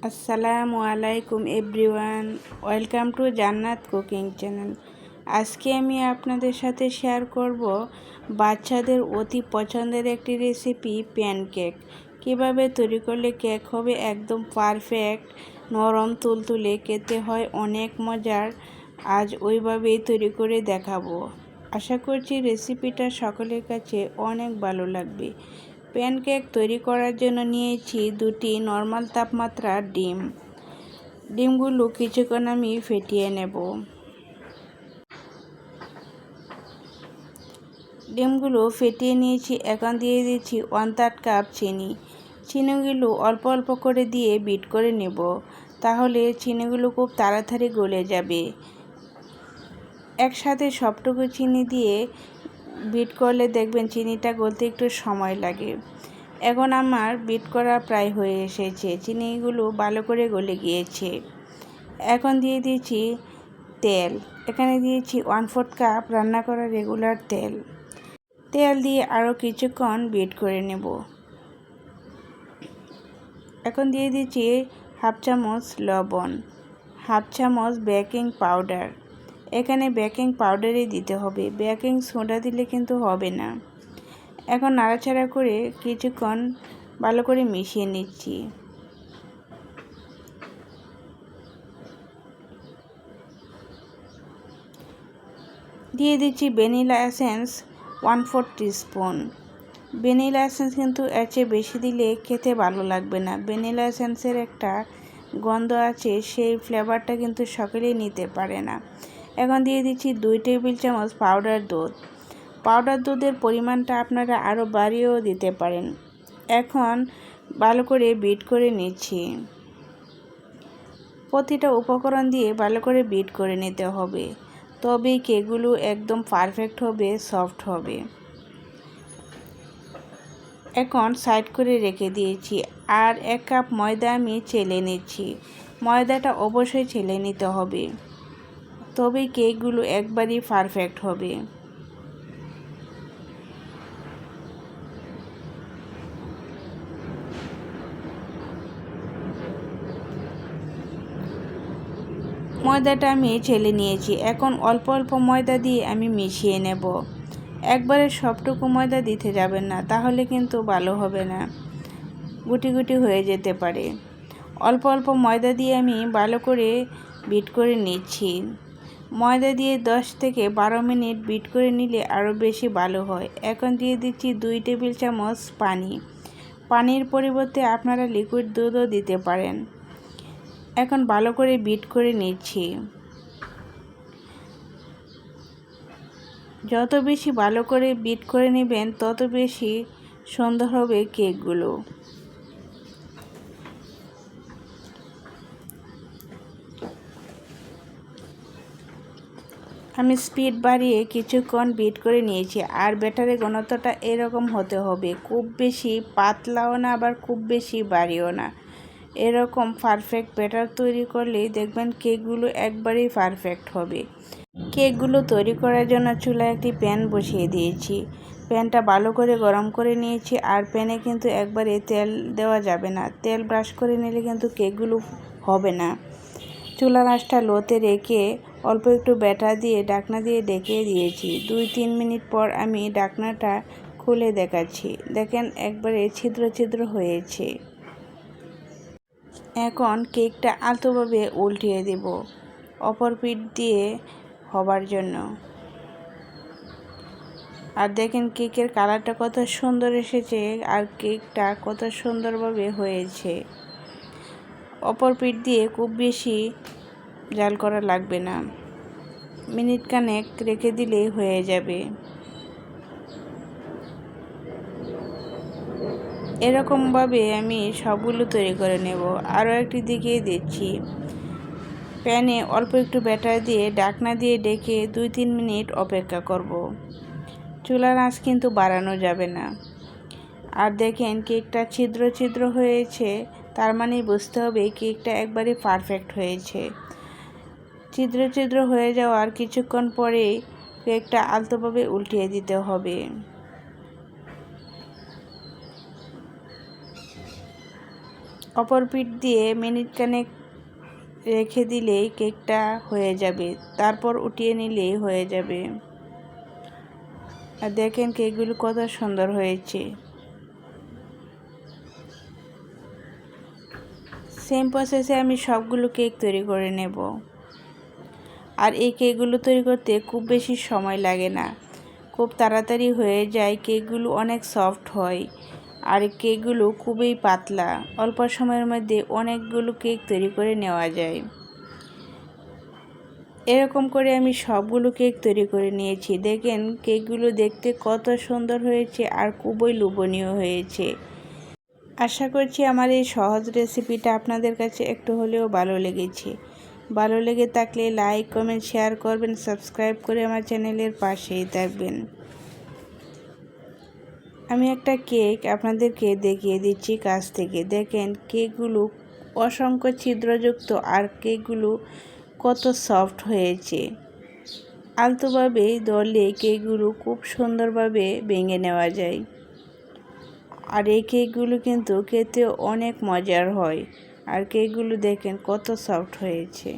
আসসালামু আলাইকুম everyone, welcome to জান্নাত কুকিং চ্যানেল। আজকে আমি আপনাদের সাথে শেয়ার করব বাচ্চাদের অতি পছন্দের একটি রেসিপি প্যানকেক। কিভাবে তৈরি করলে কেক হবে একদম পারফেক্ট, নরম তুলতুলে, খেতে হয় অনেক মজার। আজ ওইভাবেই তৈরি করে দেখাবো। আশা করছি রেসিপিটা সকলের কাছে অনেক ভালো লাগবে। প্যানকেক তৈরি করার জন্য নিয়েছি 2টি নর্মাল তাপমাত্রার ডিম। ডিমগুলো কিছুক্ষণ আমি ফেটিয়ে নেব। ডিমগুলো ফেটিয়ে নিয়েছি। এখন দিয়ে দিচ্ছি 1/3 কাপ চিনি। চিনিগুলো অল্প অল্প করে দিয়ে বিট করে নেব, তাহলে চিনিগুলো খুব তাড়াতাড়ি গলে যাবে। একসাথে সবটুকু চিনি দিয়ে বিট করলে দেখবেন চিনিটা গলতে একটু সময় লাগে। এখন আমার বিট করা প্রায় হয়ে এসেছে, চিনিগুলো ভালো করে গলে গিয়েছে। এখন দিয়ে দিয়েছি তেল। এখানে দিয়েছি 1/4 কাপ রান্না করা রেগুলার তেল। তেল দিয়ে আরও কিছুক্ষণ বিট করে নেব। এখন দিয়ে দিচ্ছি 1/2 চামচ লবণ, 1/2 চামচ বেকিং পাউডার। এখানে বেকিং পাউডারই দিতে হবে, বেকিং সোডা দিলে কিন্তু হবে না। এখন নাড়াচাড়া করে কিছুক্ষণ ভালো করে মিশিয়ে নিচ্ছি। দিয়ে দিচ্ছি vanilla essence 1/4 teaspoon. Vanilla essence কিন্তু এর চেয়ে বেশি দিলে খেতে ভালো লাগবে না। ভ্যানিলা এসেন্সের একটা গন্ধ আছে, সেই ফ্লেভারটা কিন্তু সকলেই নিতে পারে না। এখন দিয়ে দিচ্ছি 2 টেবিল চামচ পাউডার দুধ। পাউডার দুধের পরিমাণটা আপনারা আরও বাড়িয়েও দিতে পারেন। এখন ভালো করে বিট করে নিচ্ছি। প্রতিটা উপকরণ দিয়ে ভালো করে বিট করে নিতে হবে, তবেই কেকগুলো একদম পারফেক্ট হবে, সফট হবে। এখন সাইড করে রেখে দিয়েছি। আর 1 কাপ ময়দা আমি চেলে নিচ্ছি। ময়দাটা অবশ্যই চেলে নিতে হবে, তবেই কেকগুলো একবারই পারফেক্ট হবে। ময়দাটা আমি চেলে নিয়েছি। এখন অল্প অল্প ময়দা দিয়ে আমি মিশিয়ে নেব। একবারে সবটুকু ময়দা দিতে যাবেন না, তাহলে কিন্তু ভালো হবে না, গুটি গুটি হয়ে যেতে পারে। অল্প অল্প ময়দা দিয়ে আমি ভালো করে বিট করে নিচ্ছি। ময়দা দিয়ে 10 থেকে 12 মিনিট বিট করে নিলে আরও বেশি ভালো হয়। এখন দিয়ে দিচ্ছি 2 টেবিল চামচ পানি। পানির পরিবর্তে আপনারা লিকুইড দুধও দিতে পারেন। এখন ভালো করে বিট করে নিচ্ছি। যত বেশি ভালো করে বিট করে নেবেন, তত বেশি সুন্দর হবে কেকগুলো। আমি স্পিড বাড়িয়ে কিছুক্ষণ বিট করে নিয়েছি। আর ব্যাটারের ঘনত্বটা এরকম হতে হবে, খুব বেশি পাতলাও না, আবার খুব বেশি বাড়িও না। এরকম পারফেক্ট ব্যাটার তৈরি করলেই দেখবেন কেকগুলো একবারেই পারফেক্ট হবে। কেকগুলো তৈরি করার জন্য চুলায় একটি প্যান বসিয়ে দিয়েছি। প্যানটা ভালো করে গরম করে নিয়েছি। আর প্যানে কিন্তু একবারে তেল দেওয়া যাবে না, তেল ব্রাশ করে নিলে কিন্তু কেকগুলো হবে না। চুলার আঁচটা লোতে রেখে অল্প একটু ব্যাটার দিয়ে ঢাকনা দিয়ে ঢেকে দিয়েছি। 2-3 মিনিট পর আমি ঢাকনাটা খুলে দেখাচ্ছি। দেখেন একবারে ছিদ্র ছিদ্র হয়েছে। এখন কেকটা আলতোভাবে উল্টিয়ে দেব অপর পিঠ দিয়ে হবার জন্য। আর দেখেন কেকের কালারটা কত সুন্দর এসেছে, আর কেকটা কত সুন্দরভাবে হয়েছে। অপর পিঠ দিয়ে খুব বেশি জাল করা লাগবে না, মিনিট খানেক রেখে দিলেই হয়ে যাবে। এরকমভাবে আমি সবগুলো তৈরি করে নেব। আরও একটি দিকে দিচ্ছি। প্যানে অল্প একটু ব্যাটার দিয়ে ঢাকনা দিয়ে ঢেকে 2-3 মিনিট অপেক্ষা করব। চুলার আঁচ কিন্তু বাড়ানো যাবে না। আর দেখেন কেকটা ছিদ্র ছিদ্র হয়েছে, তার মানে বুঝতে হবে কেকটা একবারে পারফেক্ট হয়েছে। ছিদ্র ছিদ্র হয়ে যাওয়ার কিছুক্ষণ পরে কেকটা আলতোভাবে উল্টিয়ে দিতে হবে। অপর পিঠ দিয়ে মিনিট খানেক রেখে দিলেই কেকটা হয়ে যাবে, তারপর উঠিয়ে নিলেই হয়ে যাবে। আর দেখেন কেকগুলো কত সুন্দর হয়েছে। সেম প্রসেসে আমি সবগুলো কেক তৈরি করে নেব। আর এই কেকগুলো তৈরি করতে খুব বেশি সময় লাগে না, খুব তাড়াতাড়ি হয়ে যায়। কেকগুলো অনেক সফট হয় আর কেকগুলো খুবই পাতলা, অল্প সময়ের মধ্যে অনেকগুলো কেক তৈরি করে নেওয়া যায়। এরকম করে আমি সবগুলো কেক তৈরি করে নিয়েছি। দেখেন কেকগুলো দেখতে কত সুন্দর হয়েছে আর খুবই লোভনীয় হয়েছে। আশা করছি আমার এই সহজ রেসিপিটা আপনাদের কাছে একটু হলেও ভালো লেগেছে। ভালো লেগে থাকলে লাইক, কমেন্ট, শেয়ার করবেন, সাবস্ক্রাইব করে আমার চ্যানেলের পাশেই থাকবেন। আমি একটা কেক আপনাদেরকে দেখিয়ে দিচ্ছি কাছ থেকে। দেখেন কেকগুলো অসংখ্য ছিদ্রযুক্ত আর কেকগুলো কত সফট হয়েছে। আলতোভাবে ধরলে কেকগুলো খুব সুন্দরভাবে ভেঙে নেওয়া যায়। আর এই কেকগুলো কিন্তু খেতেও অনেক মজার হয়। আর কেকগুলো দেখেন কত সফট হয়েছে।